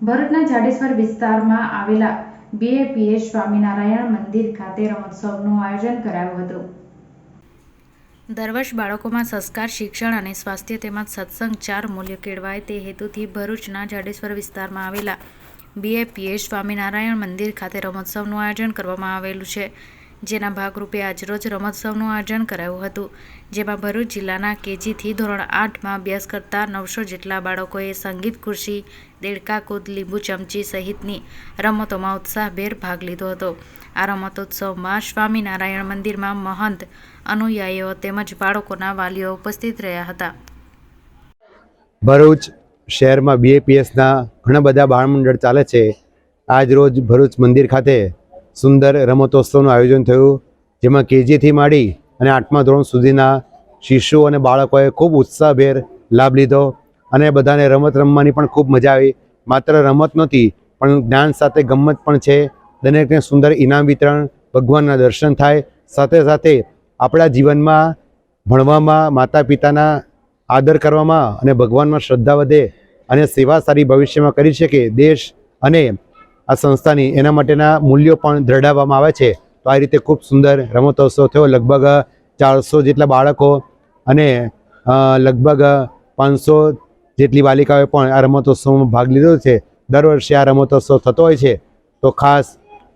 ભરૂચના જાડેશ્વર વિસ્તારમાં આવેલા BAPS સ્વામિનારાયણ મંદિર ખાતે રમોત્સવનું આયોજન કરાયું હતું। દર વર્ષ બાળકોમાં સંસ્કાર, શિક્ષણ અને સ્વાસ્થ્ય તેમજ સત્સંગ 4 મૂલ્યો કેળવાય તે હેતુથી ભરૂચના જાડેશ્વર વિસ્તારમાં આવેલા BAPS સ્વામિનારાયણ મંદિર ખાતે રમોત્સવનું આયોજન કરવામાં આવેલું છે, જેના ભાગરૂપે આજરોજ રમોત્સવનું આયોજન કરાયું હતું, જેમાં ભરૂચ જિલ્લાના KG થી ધોરણ 8માં અભ્યાસ કરતા 900 જેટલા બાળકોએ સંગીત ખુરશી, દેડકા કૂદ, લીંબુ ચમચી સહિતની રમતોમાં ઉત્સાહભેર ભાગ લીધો હતો। આ રમતોત્સવમાં સ્વામિનારાયણ મંદિરમાં મહંત, અનુયાયીઓ તેમજ બાળકોના વાલીઓ ઉપસ્થિત રહ્યા હતા। ભરૂચ શહેરમાં BAPSના ઘણા બધા બાળમંડળ ચાલે છે। આજ રોજ ભરૂચ મંદિર ખાતે સુંદર રમતોત્સવનું આયોજન થયું, જેમાં KG થી માંડી અને 8મા ધોરણ સુધીના શિશુઓ અને બાળકોએ ખૂબ ઉત્સાહભેર લાભ લીધો અને બધાને રમત રમવાની પણ ખૂબ મજા આવી। માત્ર રમત નહોતી પણ જ્ઞાન સાથે ગમ્મત પણ છે। દરેકને સુંદર ઇનામ વિતરણ, ભગવાનના દર્શન થાય, સાથે સાથે આપણા જીવનમાં ભણવામાં, માતા પિતાના આદર કરવામાં અને ભગવાનમાં શ્રદ્ધા વધે અને સેવા સારી ભવિષ્યમાં કરી શકે દેશ અને આ સંસ્થાની, એના માટેના મૂલ્યો પણ દૃઢાવવામાં આવે છે। તો આ રીતે ખૂબ સુંદર રમતોત્સવ થયો। લગભગ 400 જેટલા બાળકો અને લગભગ 500 જેટલી બાલિકાઓએ પણ આ રમતોત્સવમાં ભાગ લીધો છે। દર વર્ષે આ રમતોત્સવ થતો હોય છે, તો ખાસ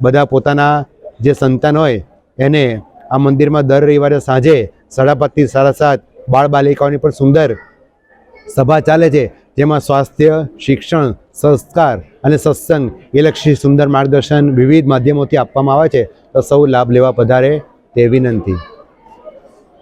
બધા પોતાના જે સંતાન હોય એને આ મંદિરમાં દર રવિવારે સાંજે 5:30 થી 7:30 બાળ બાલિકાઓની પણ સુંદર સભા ચાલે છે, જેમાં સ્વાસ્થ્ય, શિક્ષણ, સંસ્કાર અને સત્સંગ એ લક્ષી સુંદર માર્ગદર્શન વિવિધ માધ્યમોથી આપવામાં આવે છે। તો સૌ લાભ લેવા પધારે તે વિનંતી।